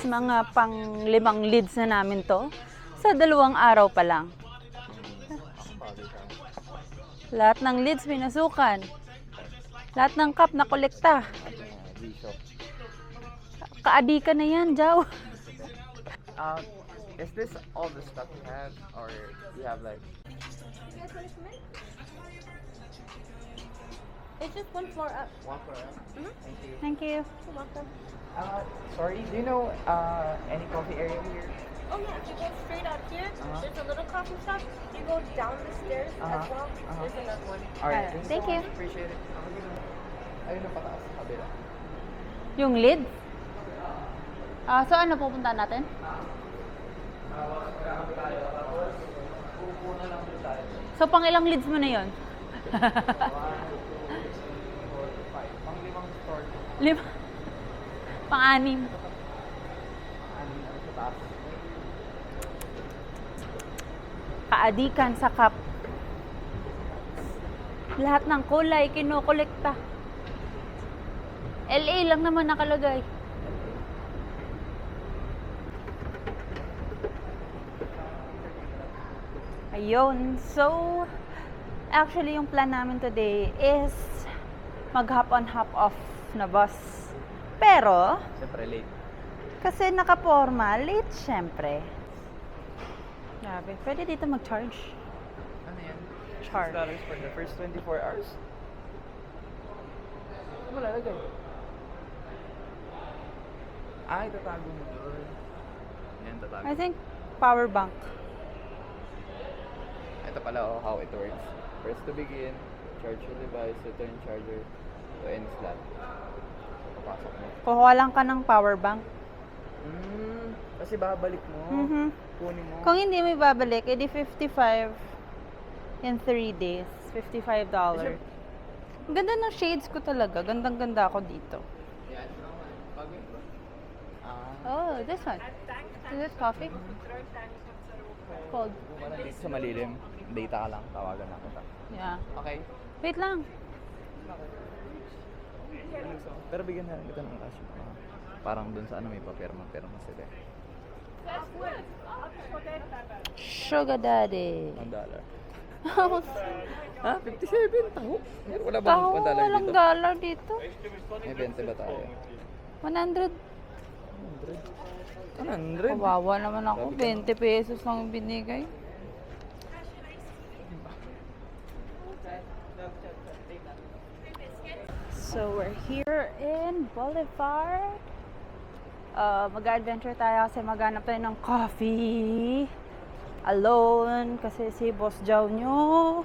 mga pang 5 leads na namin to. Sa 2 araw pa lang. Lahat ng leads pinasukan. Lahat ng cup na kolekta. Kaadi ka na yan, Jaw. Is this all the stuff you have, or you have like? It's just one floor up. One for us? Thank you. Thank you. You're welcome. Sorry, do you know any coffee area here? Oh yeah, if you go straight out here, Uh-huh. there's a little coffee shop. You go down the stairs as well. There's another one. Alright, Thank you. Appreciate it. Ayun na pataas sa kabila. Yung lead? So ano pupunta natin? So pang ilang leads mo na yon? Pang 5 store. 5? Pang-6. Sa taas. Kaadikan sa cup. Lahat ng kulay kinokolekta. LA lang naman nakalagay. Ayun. So, actually yung plan namin today is mag-hop on hop off na bus. Pero, Siyempre late. kasi nakaporma, late syempre. Grabe. Pwede dito mag-charge. Ano yan? Charge. $6 for the first 24 hours? Wala lagay. Ay, tatago mo doon. Yan, tatago. I think power bank. Ito pala how it works. First to begin, charge your device, return charger to any slot. Papasok mo. Kukuha lang ka ng power bank. Kasi babalik mo. Mhm. Kunin mo. Kung hindi mo ibabalik, edi 55 in 3 days. $55. Ang ganda ng shades ko talaga. Gandang-ganda ako dito. Yan. Bago yun. Oh, this one. Is it coffee? Cold. Kung ka nandito sa malilim, data ka lang, tawagan na kita. Yeah. Okay. Wait lang. Pero bigyan na rin kita ng cash. Parang dun sa ano may papirma sila. Sugar daddy. $1. Ha? 57? Taho? Wala bang Taho, $1 walang dito? dollar dito. May 20 ba tayo? 100. 100? Kawawa naman ako. 20 pesos lang binigay. So, we're here in Boulevard. Mag-adventure tayo kasi maghanap tayo ng coffee. Alone. Kasi si Boss Jow nyo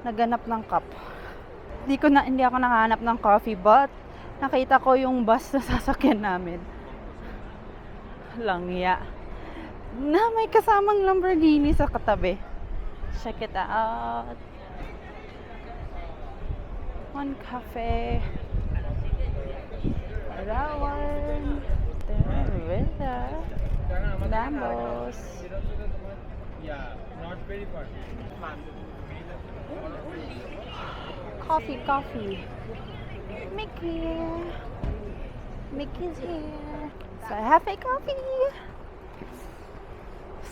naghanap ng cup. Hindi ako nakahanap ng coffee, but nakita ko yung bus na sasakyan namin. Langya. Na may kasamang Lamborghini sa katabi. Check it out. One cafe. That one. There. Lambos. Yeah, not very far. Coffee. Mickey's here. So I have a coffee.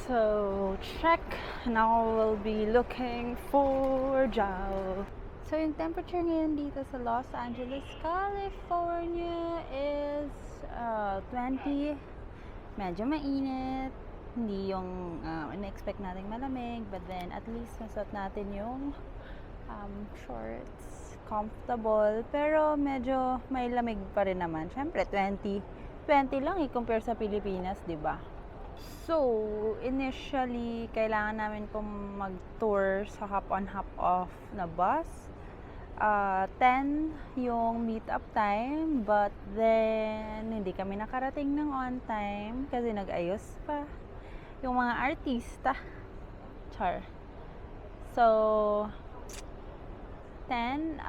So check. Now we'll be looking for Jao. So yung temperature ngayon dito sa Los Angeles, California is 20. Medyo mainit. Hindi yung in-expect nating malamig, but then at least nasuot natin yung shorts. Comfortable, pero medyo may lamig pa rin naman. Syempre 20 lang i-compare sa Pilipinas, 'di ba? So, initially kailangan namin pong mag-tour sa hop on hop off na bus. 10 yung meet-up time, but then hindi kami nakarating ng on time kasi nag-ayos pa yung mga artista. Char. So, 10.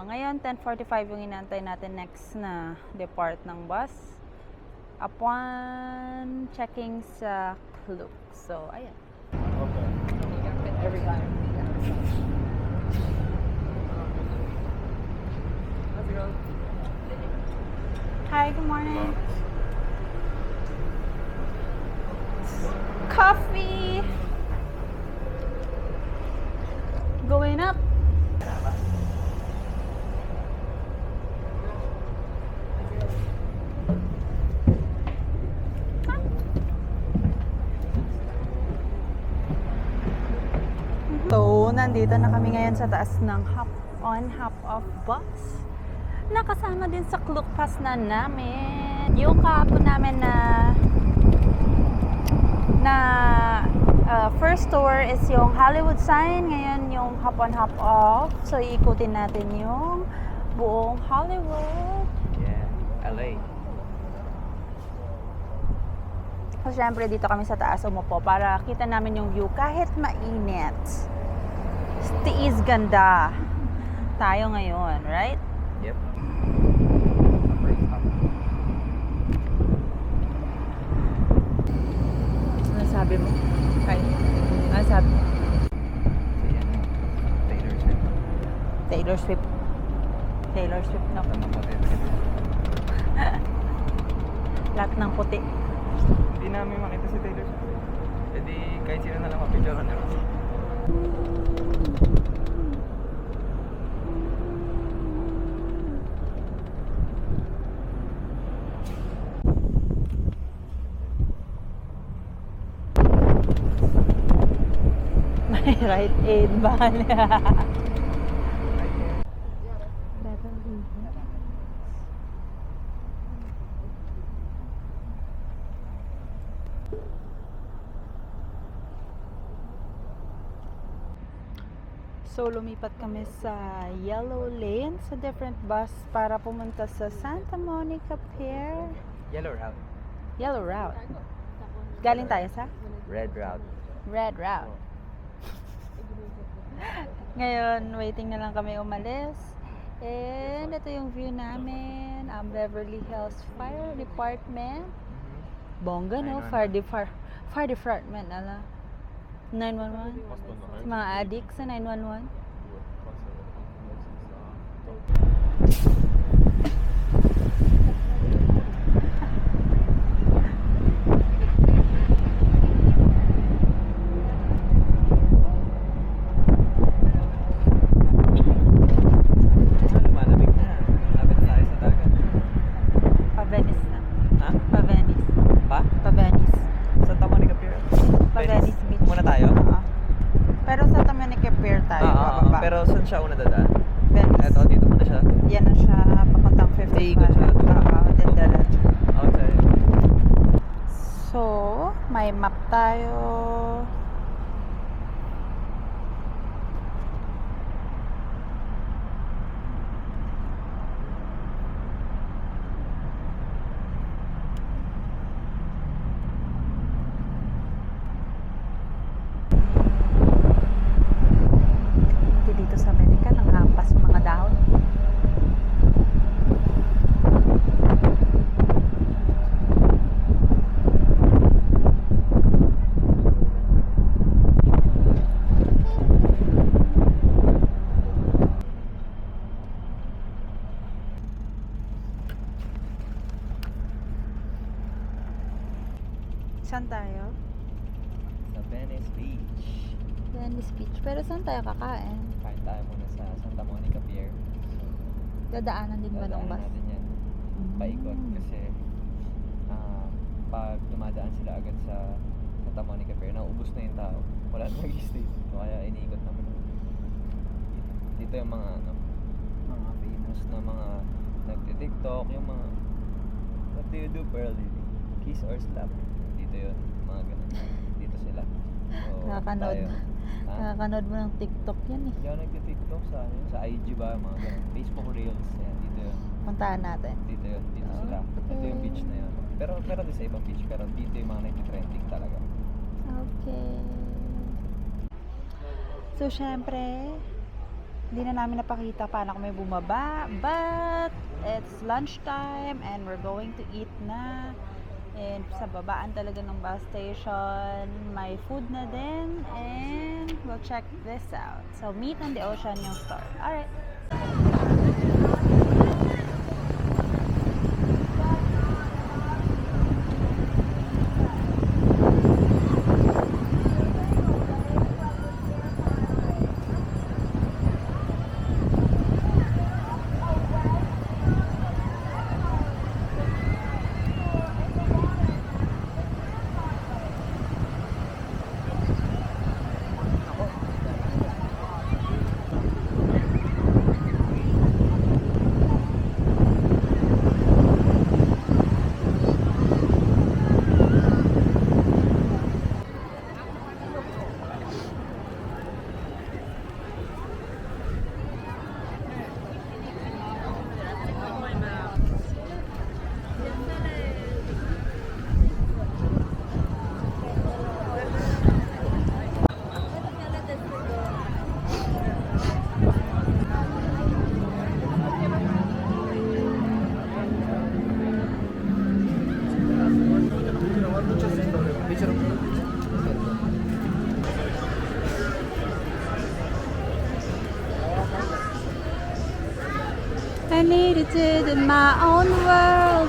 Ngayon, 10:45 yung inantay natin next na depart ng bus. Upon checking sa Klook. So, ayan. Okay. Every time. Hi, good morning. nandito na kami ngayon sa taas ng hop-on, hop-off bus. Nakasama din sa Klook Pass na namin. Yung kahapon namin na first tour is yung Hollywood sign. Ngayon yung hop-on, hop-off. So, iikutin natin yung buong Hollywood. Yeah, LA. So, syempre dito kami sa taas umupo para kita namin yung view kahit mainit. Tiis ganda tayo ngayon, right? Yep. First hop. Ano sabi mo? Kay? Ano sabi? So yan, Taylor Swift. Taylor Swift. Taylor Swift na. Tama po tayo. Lahat ng puti. Hindi namin makita si Taylor Swift. E di kahit sino na lang mapicturean naman. May right aid ba? So, lumipat kami sa Yellow Lane sa different bus para pumunta sa Santa Monica Pier. Yellow route. Yellow route. Galing tayo sa Red route. Red route. Ngayon, waiting na lang kami umalis. And ito yung view namin. Ang Beverly Hills Fire Department. Bongga, no? 911. Fire Department, ala. 911. Sa mga addicts sa 911. Lumalamig na. Lapit tayo sa dagat. Pa-Venice na. Ha? Pa-Venice. Pa? Pa-Venice. Santa Monica Pier. Pa-Venice Beach. Muna tayo? Oo. Pero sa Tamanike Pier tayo. bababa. Pero saan siya una dadaan? Venice. Eto, dito muna siya. Yan na siya, papuntang 55. Iikot siya doon. Oo, then diretso. Okay. So, may map tayo. Dito sa Amerika, nanghampas yung mga dahon. Saan tayo? Sa Venice Beach. Venice Beach. Pero saan tayo kakain? Kain tayo muna sa Santa Monica Pier. Dadaanan din ba ng Dadaanan bus? natin yan. Paikot kasi pag dumadaan sila agad sa Santa Monica Pier, nauubos na yung tao. Wala na mag-stay. So, kaya iniikot naman. Dito yung mga mga famous na mga nagti-TikTok, yung mga what do you do for a living? Kiss or slap? Dito yun, mga ganun. Dito sila. So, Nakakanood. tayo. Ha? Nakakanood mo ng TikTok yan eh. Hindi ako nagti-TikTok sa sa IG ba, mga ganun. Facebook Reels, yan, dito yun. Puntahan natin. Dito yun, dito sila. Ito yung beach na yun. Pero din sa ibang beach, pero dito yung mga nagtitrending talaga. Okay. So, syempre, hindi na namin napakita paano kami bumaba. But, it's lunchtime and we're going to eat na. And sa babaan talaga ng bus station, may food na din. And we'll check this out. So, Meet on the Ocean yung store. Alright. isolated in my own world.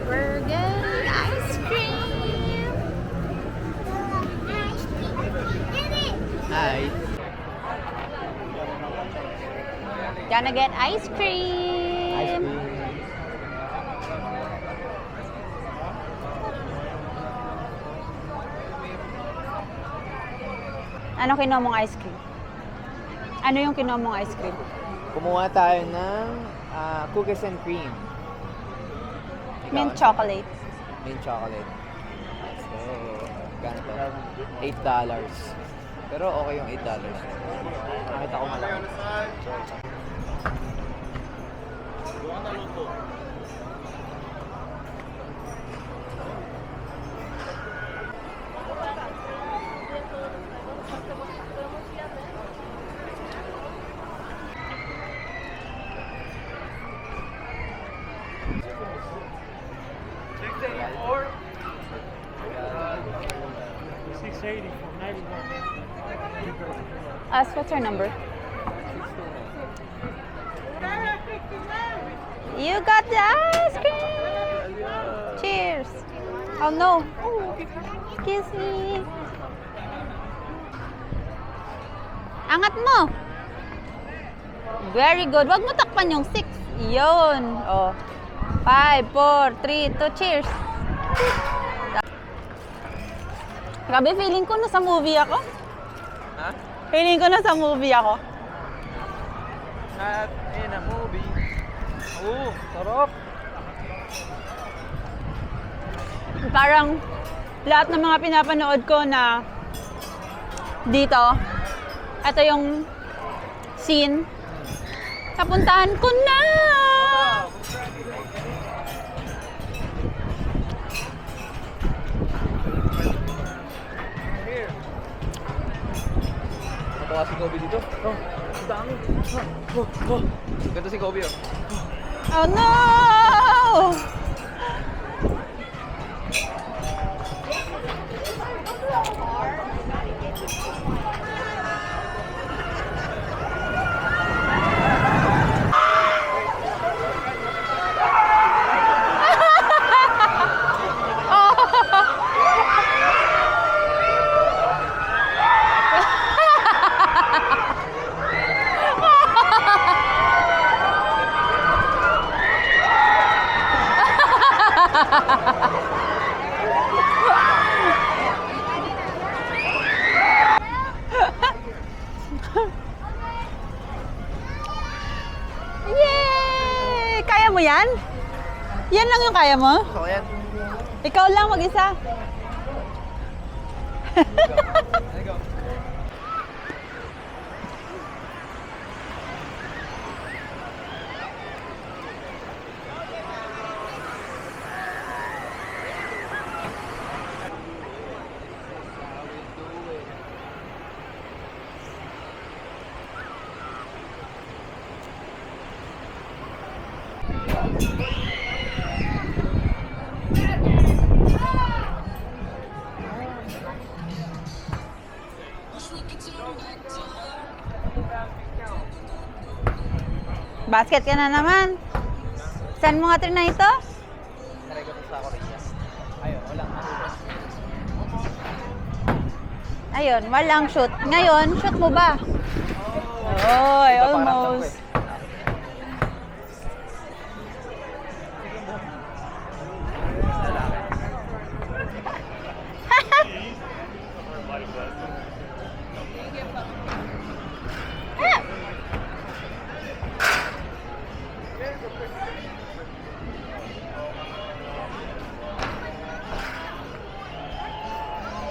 We're getting ice cream. Hi. Gonna get ice cream. Ice cream. Ano kinuha mong ice cream? Ano yung kinuha mong ice cream? Kumuha tayo ng cookies and cream. Mint chocolate. Mint chocolate. So, ganito. $8. Pero okay yung $8. Nakita ko malaki. Or 680 for 91. What's your number? You got the ice cream! Cheers! Oh no! Kiss me! Angat mo! Very good. Wag mo takpan yung 6. Yun. Oh. 5, 4, 3, 2, cheers! Grabe, feeling ko nasa movie ako. Ha? Feeling ko nasa movie ako. Not in a movie. Oh, sarap. Parang lahat ng mga pinapanood ko na dito, ito yung scene. Napuntahan ko na! Here. Natuwa si Kobe dito. Oh, ang dami. Ganda si Kobe, oh. Oh no! Yay! Kaya mo yan? Yan lang yung kaya mo? So, ayan. Ikaw lang mag-isa? There you go. Basket ka na naman. Saan mo nga na ito? Try ko to sa Korea. Ayun, walang nahulog. Ayun, walang shoot. Ngayon, shoot mo ba? Oy, Paparamdam ko almost. eh.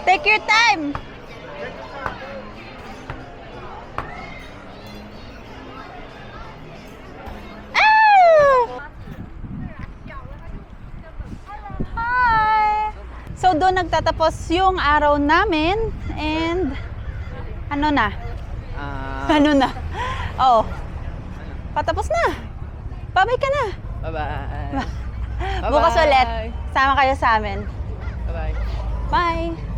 Take your time. Hi! So doon nagtatapos yung araw namin and ano na? Ano na? Oh. Patapos na. Babay ka na. Bye-bye. Bukas ulit. Sama kayo sa amin. Bye-bye. Bye.